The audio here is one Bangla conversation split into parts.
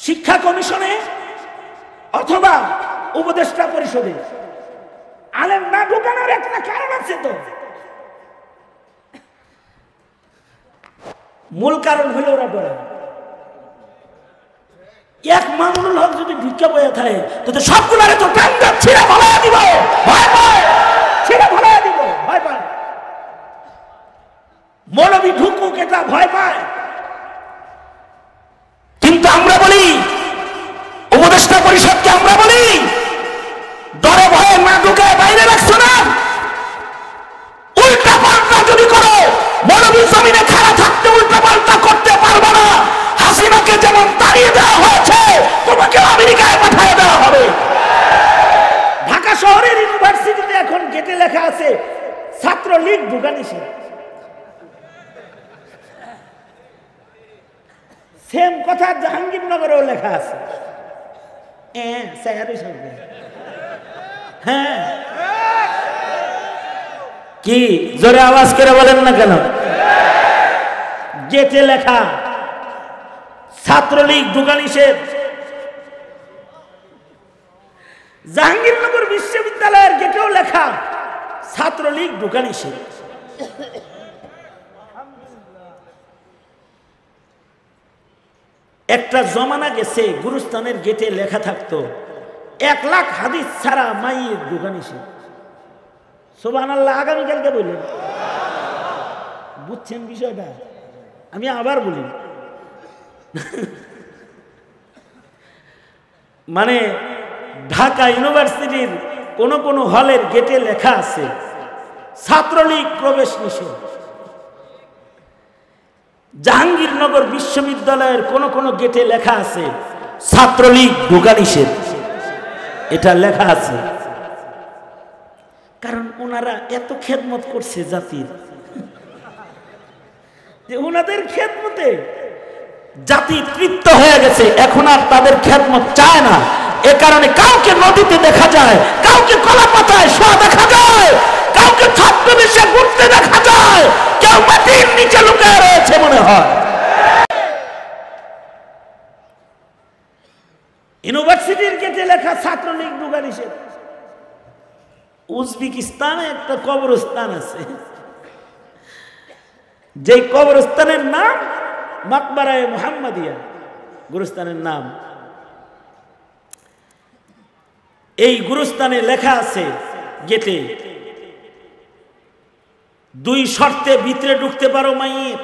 শিক্ষা কমিশনে অথবা উপদেষ্টা পরিষদে আলেম না ঢোকানোর একটা কারণ আছে। তো মূল কারণ হলো ওরা ডরে। এক মামুনুল হক যদি ভিক্ষা বয়ে থাকে তো সবগুলারে তো টাঙ্গা ছিঁড়ে ভালাইয়া দিব, ভয় পায়, ছিঁড়ে ভালাইয়া দিব, ভয় পায়। মৌলবী ঢুকুক এটা ভয় পায়। কিন্তু আমরা বলি, উপদেষ্টা পরিষদকে আমরা বলি, ডরে ভয়ে না ঢুকে বাইরে রাখছো না। উল্টা পাল্টা যদি করো, মৌলবী জমিনে খাড়া থাকতে উল্টা পাল্টা করতে পারবে না। হাসিনাকে যেমন তাড়িয়ে দেওয়া হয়েছে, তোমাকে আমেরিকায় পাঠিয়ে দেওয়া হবে। ঢাকা শহরের ইউনিভার্সিটিতে এখন গেটে লেখা আছে ছাত্রলীগ ঢোকা নিষেধ। সেম কথা জাহাঙ্গীরনগরেও লেখা আছে। হ্যাঁ, কি জোরে আওয়াজ করে বলেন না কেন? গেটে লেখা ছাত্রলীগ ঢোকা নিষেধ। জাহাঙ্গীরনগর বিশ্ববিদ্যালয়ের গেটেও লেখা ছাত্রলীগ ঢোকা নিষেধ। একটা জমানা গেছে গুরুস্থানের গেটে লেখা থাকতো 1 লাখ হাদিস ছাড়া মাইয়ের ঢোকা নিষেধ। সুবহানাল্লাহ। আগামীকালকে বললেন, বুঝছেন বিষয়টা? আমি আবার বলি, মানে ঢাকা ইউনিভার্সিটির কোন কোন হলের গেটে লেখা আছে ছাত্রলীগ প্রবেশ নিষেধ। জাহাঙ্গীরনগর বিশ্ববিদ্যালয়ের কোন কোন গেটে লেখা আছে ছাত্রলীগ ঢোকা নিষেধ। এটা লেখা আছে কারণ ওনারা এত খেদমত করছে জাতির, যে ওনাদের খেদমতে জাতি তৃপ্ত হয়ে গেছে। এখন আর তাদের খেদমত চায় না। এ কারণে কাউকে নদীতে দেখা যায়, কাউকে কলা পাতায় শোয়া দেখা যায়, কাউকে ছদ্মবেশে ঘুরতে দেখা যায়, কেউ মাটির নিচে লুকিয়ে রয়েছে মনে হয়। ইউনিভার্সিটির গেটে লেখা ছাত্রলীগ ঢোকা নিষেধ। উজবেকিস্তানে একটা কবরস্থান আছে, যে কবরস্থানের নাম মাকবারায়ে মুহাম্মাদিয়া, গুরুস্থানের নাম। এই গুরুস্থানে লেখা আছে গেটে 2 শর্তে ভিতরে ঢুকতে পারো মাইয়ের।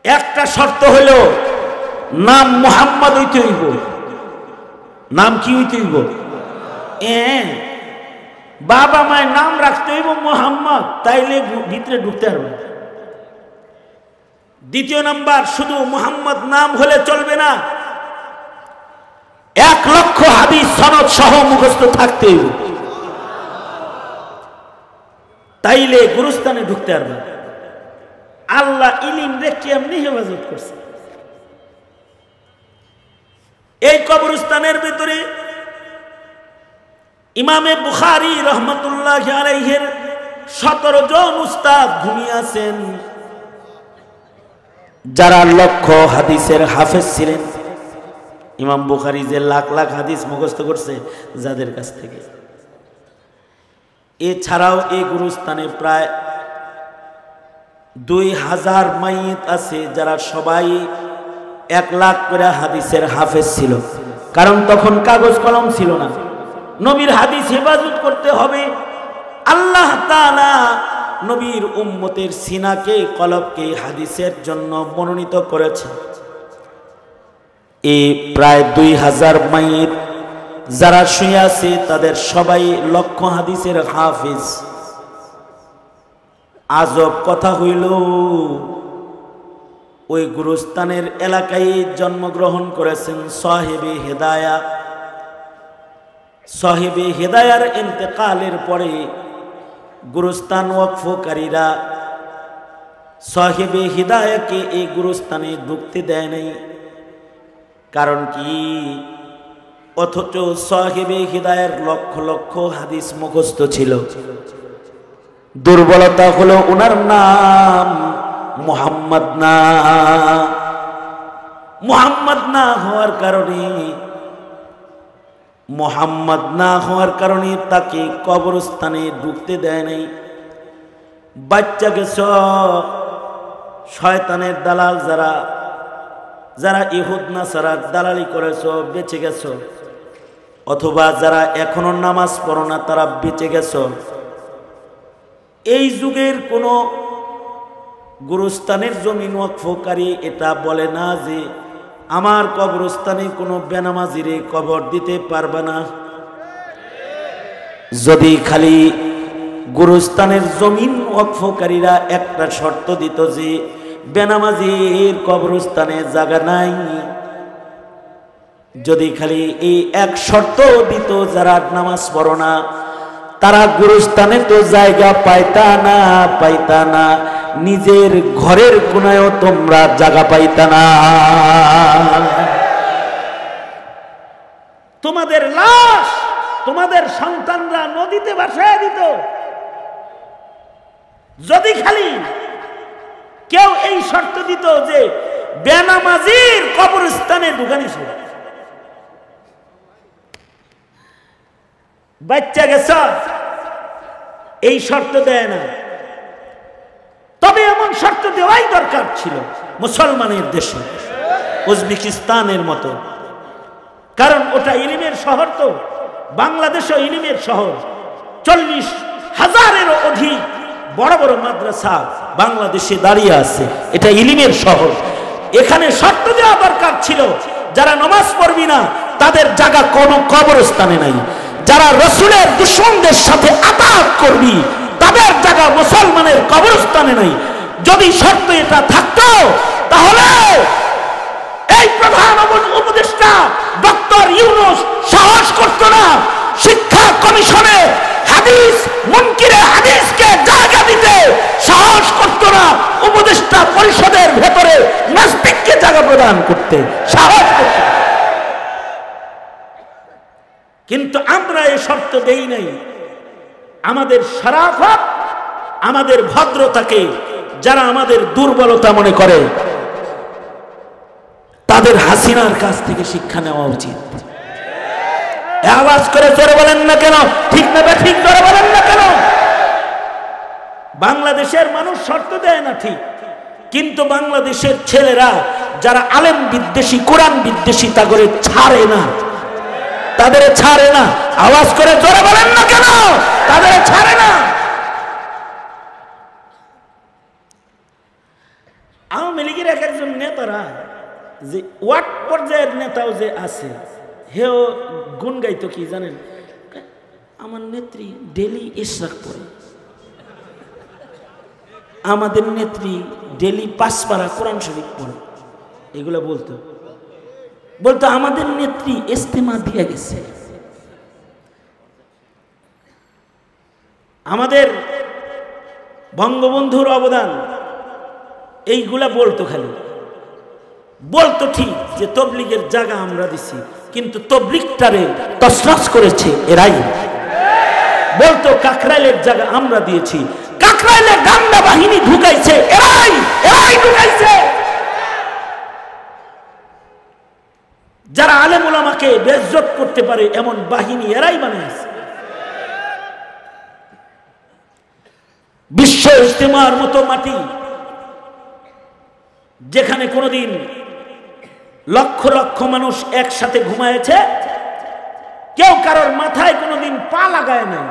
একটা শর্ত হলো নাম মুহাম্মদ হইতে হইব। নাম কি হইতে হইব? বাবা মায়ের নাম রাখতে হইব মুহাম্মদ, তাইলে ভিতরে ঢুকতে পারবে। দ্বিতীয় নাম্বার, শুধু মুহাম্মদ নাম হলে চলবে না, 1 লক্ষ হাদিস সনদ সহ মুখস্থ থাকতে হইব, তাইলে গুরুস্থানে ঢুকতে পারবে। আল্লাহ ইলিম রে কেমনি হেফাজত করছে। এই কবরস্থানের ভিতরে ইমামে বুখারী রহমাতুল্লাহ আলাইহির 17 জন উস্তাদ ঘুমিয়ে আছেন, যারা লক্ষ হাদিসের হাফেজ ছিলেন। ইমাম বুখারী যে লাখ লাখ হাদিস মুখস্থ করছে যাদের কাছ থেকে। এছাড়াও এই গুরুস্থানে প্রায় 2000 মাইয়িত আছে, যারা সবাই 1 লাখ করে হাদিসের হাফেজ ছিল। কারণ তখন কাগজ কলম ছিল না। নবীর হাদিস হেফাজত করতে হবে। আল্লাহ তাআলা নবীর উম্মতের সিনাকে, কলবকে হাদিসের জন্য মনোনীত করেছে। এই প্রায় 2000 মাইয়িত যারা শুয়ে আছে তাদের সবাই লক্ষ হাদিসের হাফিজ। আজব কথা হইল, ওই গুরুস্থানের এলাকায় জন্মগ্রহণ করেছেন সাহেবে হেদায়া। সাহেবে হেদায়ার ইন্তেকালের পরে গুরুস্থান ওয়াকফকারীরা সাহেবে হিদায়াকে এই গুরুস্থানে ঢুকতে দেয় নাই। কারণ কি? অথচ সাহেবে হিদায়ার লক্ষ লক্ষ হাদিস মুখস্থ ছিল। দুর্বলতা হলো ওনার নাম মুহাম্মদ না। মুহাম্মদ না হওয়ার কারণে তাকে কবরস্থানে ঢুকতে দেয় নাই। বাচ্চা গেছ শয়তানের দালাল যারা ইহুদ নাসারার দালালি করেছ বেঁচে গেছ, অথবা যারা এখনো নামাজ পড়ো না তারা বেঁচে গেছ। এই যুগের কোনো গুরুস্থানের জমিন ওয়াকফকারী এটা বলে না যে আমার কবরস্থানে কোনো বেনামাজিরে কবর দিতে পারবে না। যদি খালি গুরুস্থানের জমিন ওয়াকফকারীরা একটা শর্ত দিত যে বেনামাজির কবরস্থানে জায়গা নাই, যদি খালি এই এক শর্ত দিত যারা নামাজ পড়ো না তারা গুরুস্থানে তো জায়গা পাইতা না, নিজের ঘরের কোনায়ও তোমরা জায়গা পাইতা না। তোমাদের লাশ তোমাদের সন্তানরা নদীতে ভাসায় দিত যদি খালি কেউ এই শর্ত দিত যে বেনামাজির কবরস্থানে ঢুকানি ছিল। বাচ্চা গেছ এই শর্ত দেয় না, তবে এমন শর্ত দেওয়াই দরকার ছিল মুসলমানের দেশে, উজবেকিস্তানের মতো, কারণ ওটা ইলিমের শহর। তো বাংলাদেশও ইলিমের শহর, 40,000-এরও অধিক বড় বড় মাদ্রাসা বাংলাদেশে দাঁড়িয়ে আছে, এটা ইলিমের শহর। এখানে শর্ত দেওয়া দরকার ছিল যারা নামাজ পড়বি না তাদের জায়গা কোনো কবরস্থানে নাই, যারা রসুলের দুশমনদের সাথে আতাত করবি তাদের জায়গা মুসলমানের কবরস্থানে নাই। যদি শর্ত এটা থাকতো তাহলে এই প্রধান উপদেষ্টা ডক্টর ইউনূস সাহস করত না শিক্ষা কমিশনে হাদিস মুনকিরে হাদিসকে জায়গা দিতে, সাহস করত না উপদেষ্টা পরিষদের ভেতরে নাস্তিককে জায়গা প্রদান করতে, সাহস করত। কিন্তু আমরা এই শর্ত দেই নাই। আমাদের শরাফত, আমাদের ভদ্রতাকে যারা আমাদের দুর্বলতা মনে করে তাদের হাসিনার কাছ থেকে শিক্ষা নেওয়া উচিত। আওয়াজ করে জোরে বলেন না কেন? ঠিক না ঠিক জোরে বলেন না কেন? বাংলাদেশের মানুষ শর্ত দেয় না ঠিক, কিন্তু বাংলাদেশের ছেলেরা যারা আলেম বিদ্বেষী কোরআন বিদ্বেষী তা করে ছাড়ে না, তাদের ছাড়ে না। আওয়াজ করে জোরে বলেন না কেন? তাদের ছাড়ে না। আওয়ামী লীগের এক একজন নেতারা যে ওয়ার্ড পর্যায়ের নেতাও যে আছে, হেও গুণ গাইতো কি জানেন? আমার নেত্রী ডেলি ইশরাক পড়ে, আমাদের নেত্রী ডেলি 5 পারা কোরআন শরীফ পড়ে, এগুলো বলতো আমাদের নেত্রী ইস্তেমা দিয়ে গেছে। আমাদের বঙ্গবন্ধুর অবদান এইগুলা বলতো, খালি বলতো ঠিক যে তবলিগের জায়গা আমরা দিছি, কিন্তু তবলিগটারে তছনছ করেছে এরাই। বলতো কাকরাইলের জায়গা আমরা দিয়েছি, কাকরাইলে গান্ডা বাহিনী ঢুকাইছে এরাই ঢুকাইছে। যারা আলেম ওলামাকে বেইজ্জত করতে পারে এমন বাহিনী এরাই বানাইছে। বিশ্ব ইজতেমার মতো মাটি, যেখানে কোনোদিন লক্ষ লক্ষ মানুষ একসাথে ঘুমায়েছে, কেউ কারোর মাথায় কোনোদিন পা লাগায় নাই,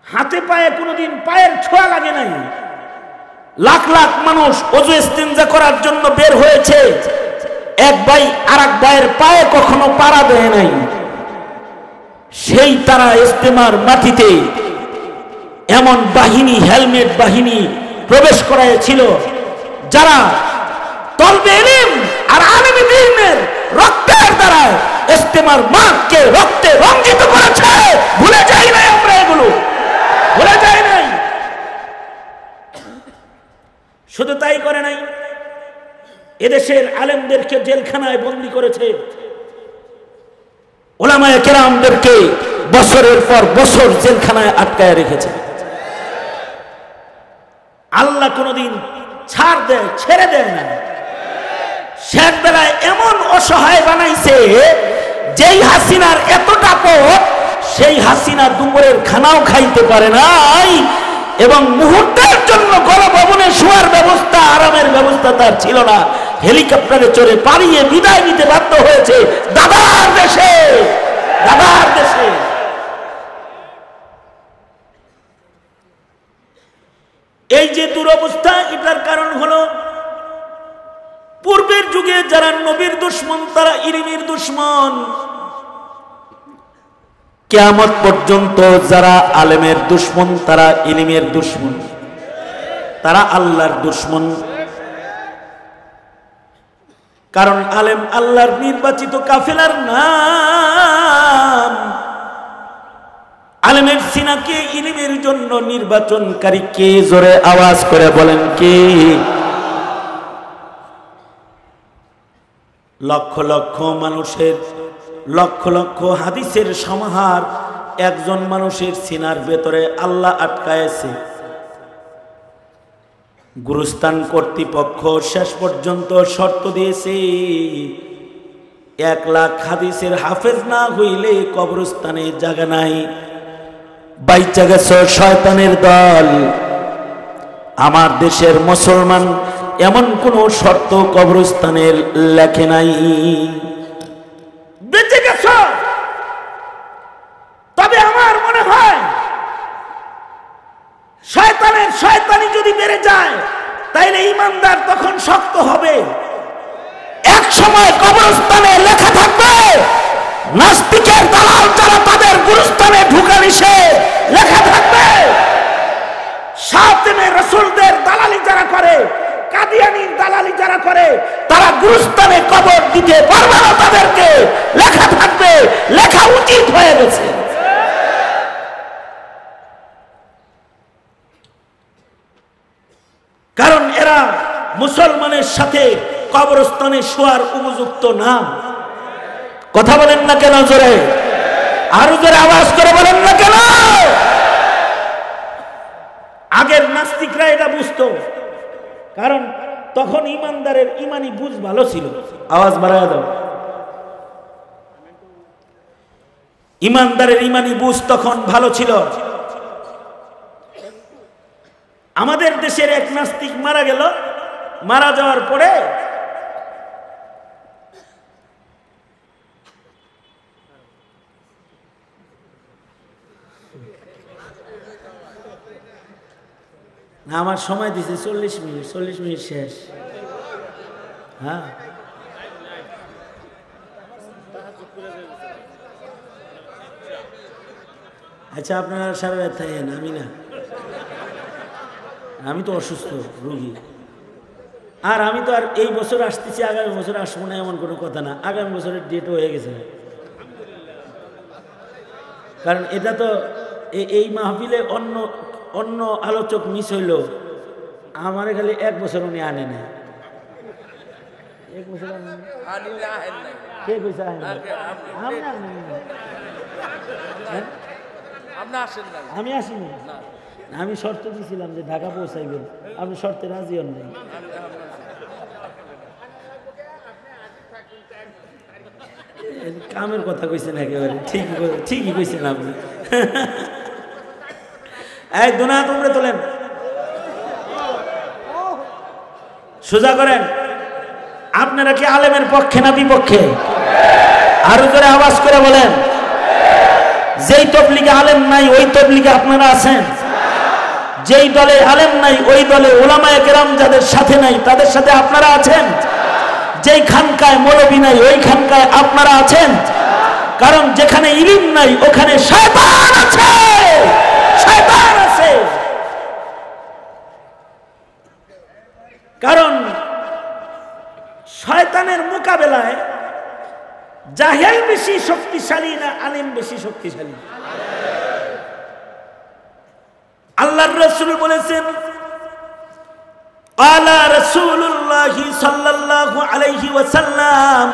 হাতে পায়ে কোনোদিন পায়ের ছোঁয়া লাগে নাই, লাখ লাখ মানুষ ওযু ইস্তিনজা করার জন্য বের হয়েছে, এক ভাই আরেক ভাইয়ের পায়ে কখনো পাড়া দেয় নাই, সেই তারা ইজতেমার মাটিতে এমন বাহিনী, হেলমেট বাহিনী প্রবেশ করাইছিল যারা তলবে ইলম আর আলেম দ্বীনের রক্তের দ্বারা ইজতেমার মাঠকে রক্তে রঞ্জিত করেছে। ভুলে যাই নাই আমরা, এগুলো ভুলে যাই নাই। শুধু তাই করে নাই, এদেশের আলেমদেরকে জেলখানায় বন্দী করেছে, উলামায়ে কেরামদেরকে বছরের পর বছর জেলখানায় আটকায় রেখেছে। আল্লাহ কোনদিন ছাড় দেয়, ছেড়ে দেয় না। শেষ বেলায় এমন অসহায় বানাইছে, যেই হাসিনার এতটা পথ, সেই হাসিনা দুপুরের খানাও খাইতে পারে নাই, এবং মুহূর্তের জন্য গণভবনে শোয়ার ব্যবস্থা, আরামের ব্যবস্থা তার ছিল না। হেলিকপ্টারে চড়ে পালিয়ে বিদায় নিতে বাধ্য হয়েছে দাদার দেশে, দাদার দেশে। এই যে দুরবস্থা, এটার কারণ হলো পূর্বের যুগে যারা নবীর দুশমন তারা ইলমের দুশমন, কিয়ামত পর্যন্ত যারা আলেমের দুশমন তারা ইলমের দুশমন, তারা আল্লাহর দুশমন। কারণ আলেম আল্লাহর নির্বাচিত কাফেলার নাম। আলেমের সিনাকে ইলমের জন্য নির্বাচনকারী কে? জোরে আওয়াজ করে বলেন কে? লক্ষ লক্ষ মানুষের, লক্ষ লক্ষ হাদিসের সমাহার একজন মানুষের সিনার ভেতরে আল্লাহ আটকায়েছে। গুরুস্থান কর্তৃপক্ষ শেষ পর্যন্ত শর্ত দিয়েছে, 1 লাখ হাদিসের হাফেজ না হইলে কবরস্থানে জায়গা নাই। বাইচা গেছ শয়তানের দল। আমার দেশের মুসলমান এমন কোন শর্ত কবরস্থানের লেখে নাই। বেঁচে গেছ। তবে আমার মনে হয় শয়তানের শয়তানি যদি বেড়ে যায়, তাইলে ইমানদার তখন শক্ত হবে। এক সময় কবরস্থানে লেখা থাকবে, নাস্তিকের দালাল যারা তাদের গুরুস্থানে ঢুকা নিষেধ, লেখা থাকবে। শাতিমে রাসূলদের দালালি যারা করে, কাদিয়ানীর দালালি যারা করে, তারা গুরুস্থানে কবর দিতে পারবে না, তাদেরকে লেখা থাকবে। লেখা উচিত হয়ে গেছে। কারণ এরা মুসলমানের সাথে কবরস্থানে শোয়ার উপযুক্ত না। কথা বলেন না কেন? জোরে, আরো জোরে আওয়াজ করে বলেন না কেন? আগের নাস্তিকরা এটা বুঝতো, কারণ তখন ইমানদারের ইমানি বুঝ ভালো ছিল। আওয়াজ বাড়ায় দাও। ইমানদারের ইমানি বুঝ তখন ভালো ছিল। আমাদের দেশের এক নাস্তিক মারা গেল। মারা যাওয়ার পরে আমার সময় দিছে 40 মিনিট। 40 মিনিট শেষ। হ্যাঁ, আচ্ছা আপনারা সারা রাত থাকেন, আমি না, আমি তো অসুস্থ রোগী। আর আমি তো আর এই বছর আসতেছি, আগামী বছর আসবো না এমন কোনো কথা না। আগামী বছরের ডেটও হয়ে গেছে। কারণ এটা তো এই মাহফিলে অন্য অন্য আলোচক মিস হইল, আমার খালি 1 বছর উনি আনে না। 1 বছর কে কইছে? আমি আসিনি। আমি শর্ত দিয়েছিলাম যে ঢাকা পৌঁছাইবেন, আপনি শর্তে রাজি হন নাই। কামের কথা কইছেন একেবারে, ঠিকই কইছেন আপনি। এই দুনা তোমরা তোলেন, সোজা করেন। আপনারা কি আলেমের পক্ষে না বিপক্ষে? আরো জোরে আওয়াজ করে বলেন। যেই তবলিগে আলেম নাই ওই তবলিগে আপনারা আছেন। যেই দলে আলেম নাই ওই দলে উলামায়ে কেরাম যাদের সাথে নাই তাদের সাথে আপনারা আছেন। যেই খানকায় মৌলবী নাই ওই খানকায় আপনারা আছেন। কারণ যেখানে ইলম নাই ওখানে শয়তান আছে, শয়তান আছে। কারণ শয়তানের মোকাবেলায় জাহেল বেশি শক্তিশালী না আলেম বেশি শক্তিশালী? আল্লাহর রাসূল বলেছেন, আলা রাসূলুল্লাহ সাল্লাল্লাহু আলাইহি ওয়াসাল্লাম,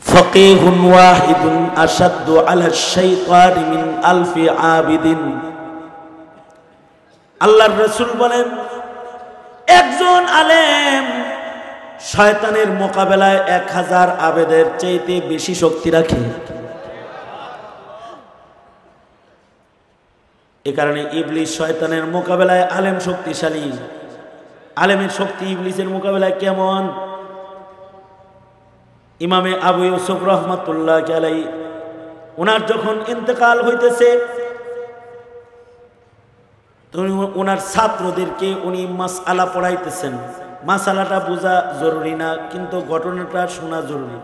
ফাকিহুন ওয়াহিদুন আশাদ্দু আলা শাইতান মিন আলফি আবিদিন। আল্লাহর রাসূল বলেন, একজন আলেম শয়তানের মোকাবেলায় 1000 আবেদের চাইতে বেশি শক্তি রাখে। এ কারণে ইবলিস শয়তানের মোকাবেলায় আলেম শক্তিশালী। আলেমের শক্তি ইবলিসের মোকাবেলায় কেমন? ইমামে আবু ইউসুফ রহমাতুল্লাহ আলাইহি ওনার যখন ইন্তেকাল হইতেছে, ওনার ছাত্রদেরকে উনি মাসআলা পড়াইতেছেন। মাসআলাটা বোঝা জরুরি না, কিন্তু ঘটনাটা শোনা জরুরি।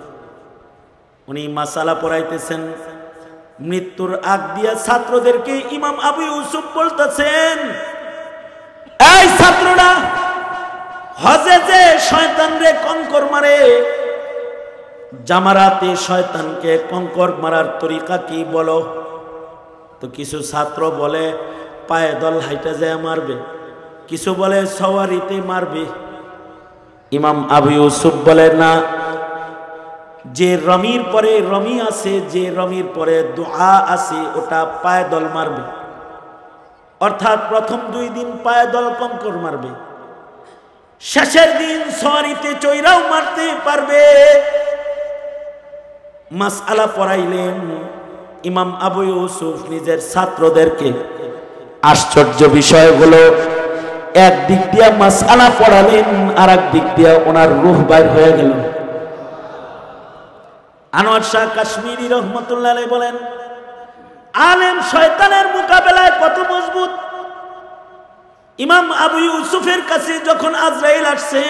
উনি মাসআলা পড়াইতেছেন, মৃত্যুর আগ দিয়া ছাত্রদেরকে ইমাম আবু ইউসুফ বলতেছেন, এই ছাত্ররা, হজে যে শয়তানরে কঙ্কর মারে, জামারাতে শয়তানকে কঙ্কর মারার তরিকা কি বলো? তো কিছু ছাত্র বলে পায়ে দল হাইটা যায় মারবে, কিছু বলে সওয়ারিতে মারবে। ইমাম আবু ইউসুফ বলে না, যে রমির পরে রমি আছে, যে রমির পরে দোয়া আছে, ওটা পায়ে দল মারবে। অর্থাৎ প্রথম 2 দিন পায়ে দল কঙ্কর মারবে, শেষের দিন সওয়ারিতে চৈরাও মারতে পারবে। মাসআলা পড়াইলেন ইমাম আবু ইউসুফ নিজের ছাত্রদেরকে। আশ্চর্য বিষয় হলো, এক দিক দিয়া মাসআলা পড়ালেন, আর এক দিক দিয়া ওনার রূহ বাইর হয়ে গেল। আনোয়ার শাহ কাশ্মীরি রহমতুল্লাহ আলাইহি বলেন, আলেম শয়তানের মোকাবেলায় কত মজবুত। ইমাম আবু ইউসুফের কাছে যখন আজরাইল আসছে,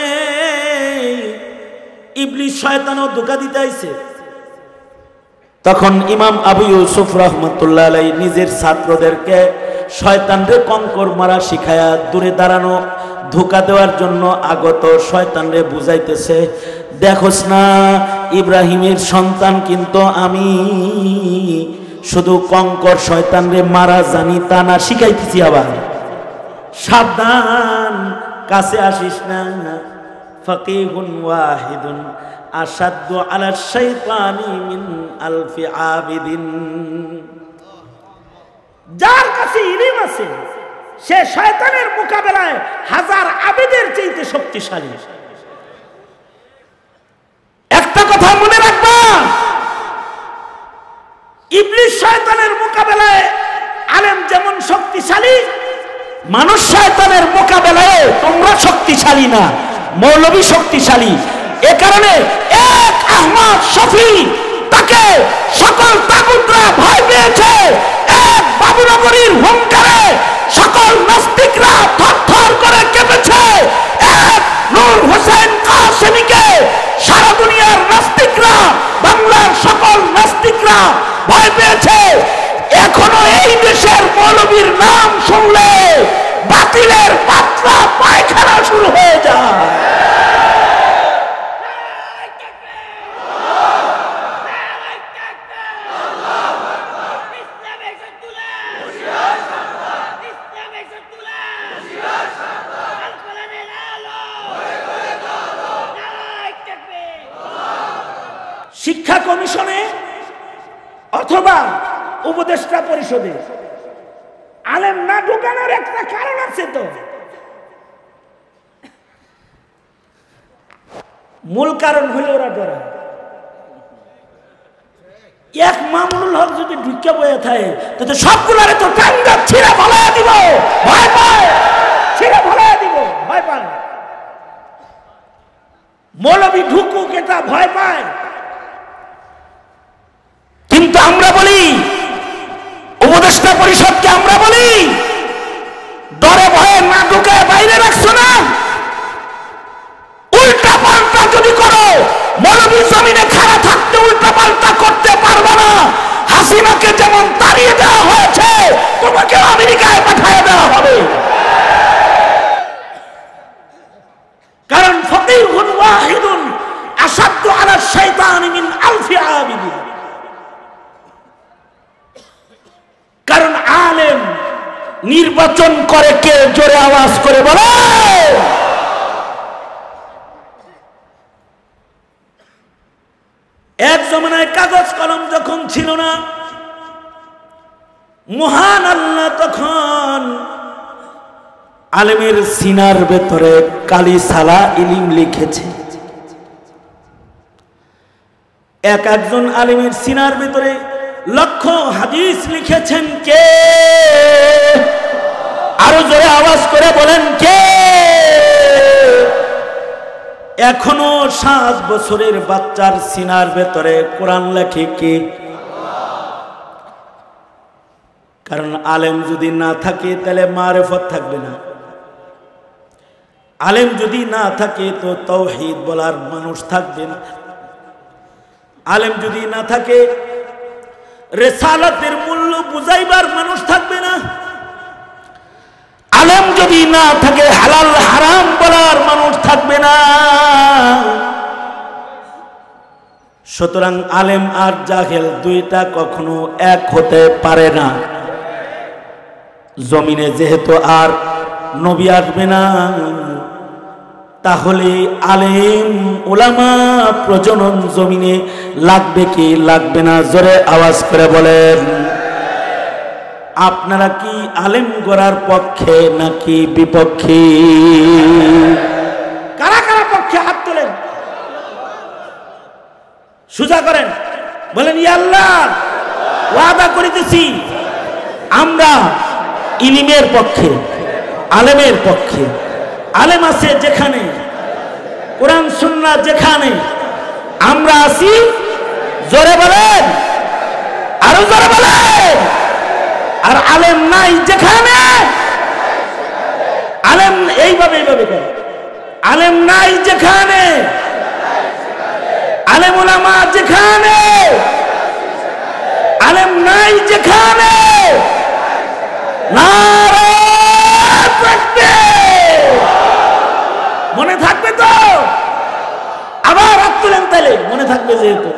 ইবলিস শয়তানও ধোঁকা দিতে আইছে, তখন ইমাম আবু ইউসুফ রহমতুল্লাহ আলাইহি নিজের ছাত্রদেরকে শয়তানরে কঙ্কর মারা শিখায়া দূরে দাঁড়ানো, ধোঁকা দেওয়ার জন্য আগত শয়তানরে বুঝাইতেছে, দেখোস না ইব্রাহিমের সন্তান কিন্তু আমি, শুধু কঙ্কর শয়তানরে মারা জানি তা না, শিখাইতেছি। আবার সাবধান, কাছে আসিস না। ফাকিহুন ওয়াহিদুন আশাদ্দু আলা শাইতানি মিন আলফি আবিদিন। যার কাছে ইলম আছে, সে শয়তানের মোকাবেলায় 1000 আবেদের চাইতে শক্তিশালী। একটা কথা মনে রাখবা, ইবলিস শয়তানের মোকাবেলায় আলেম যেমন শক্তিশালী, মানুষ শয়তানের মোকাবেলায় তোমরা শক্তিশালী না, মৌলবী শক্তিশালী। এ কারণে এক আহমদ শফি, তাকে সকল তাগুতরা ভয় পেয়েছে। এক বাবুনগরীর হুঙ্কারে সকল নাস্তিকরা থরথর করে কেঁপেছে। এক নূর হোসেন কাসেমীকে সারা দুনিয়ার নাস্তিকরা, বাংলার সকল নাস্তিকরা ভয় পেয়েছে। এখনো এই দেশের মৌলবীর নাম শুনলে বাতিলের পাতলা পায়খানা শুরু হয়ে যায়। শিক্ষা কমিশনে অথবা উপদেষ্টা পরিষদে আলেম না ঢুকানোর একটা কারণ আছে। তো মূল কারণ হইল ওরা ডরা। এক মামুনুল হক যদি ঢুকে বয়ে থাকে, তো সবগুলারে তো টাঙ্গা ছিঁড়ে ফলাইয়া দিব, ভয় পায়, ছিঁড়ে ফলাইয়া দিব, ভয় পায়। মৌলবী ঢুকুক এটা ভয় পায়। কিন্তু আমরা বলি, উপদেষ্টা পরিষদকে আমরা বলি, ডরে ভয়ে না ঢুকে বাইরে রাখছো না। উল্টা পাল্টা যদি করো, মৌলবী জমিনে খাড়া থাকতে উল্টা পাল্টা করতে পারবে না। হাসিনাকে যেমন তাড়িয়ে দেওয়া হয়েছে, তোমাকে আমেরিকায় পাঠিয়ে দেওয়া হবে। কারণ ফাকিহুন ওয়াহিদুন আশাদ্দু আলা শাইতানি মিন আলফি আবিদিন। কারণ আলেম নির্বাচন করে কে? জোরে আওয়াজ করে বলে। এক জমানায় কাগজ কলম যখন ছিল না, মহান আল্লাহ তখন আলেমের সিনার ভেতরে কালি সালা ইলিম লিখেছে। এক একজন আলেমের সিনার ভিতরে লক্ষ হাদিস লিখেছেন কে? আরো জোরে আওয়াজ করে বলেন কে? এখনো 7 বছরের বাচ্চার সিনার ভেতরে কোরআন লেখে কে? কারণ আলেম যদি না থাকে তাহলে মারিফত থাকবে না। আলেম যদি না থাকে তো তাওহীদ বলার মানুষ থাকবে না। আলেম যদি না থাকে রিসালাতের মূল্য বুঝাইবার মানুষ থাকবে না। আলেম যদি না থাকে হালাল হারাম বলার মানুষ থাকবে না। সুতরাং আলেম আর জাহেল দুইটা কখনো এক হতে পারে না। জমিনে যেহেতু আর নবী আসবে না, তাহলে আলেম উলামা প্রজনন জমিনে লাগবে কি লাগবে না? জোরে আওয়াজ করে বলেন। আপনারা কি আলেম গড়ার পক্ষে নাকি বিপক্ষে? কারা কারা পক্ষে হাত তোলেন, সোজা করেন, বলেন ইয়া আল্লাহ ওয়াদা করিতেছি আমরা ইলমের পক্ষে, আলেমের পক্ষে। আলেম আছে যেখানে, কোরআন সুন্নাহ যেখানে, আমরা আছি। জোরে বলেন, আরো জোরে বলেন। আর আলেম নাই যেখানে, আলেম এইভাবে এইভাবে করে, আলেম নাই যেখানে, আলেম উলামা যেখানে, আলেম নাই যেখানে, নারে তাকবীর। মনে থাকবে তো? আবার হাত তুলেন, তাহলে মনে থাকবে যেহেতু।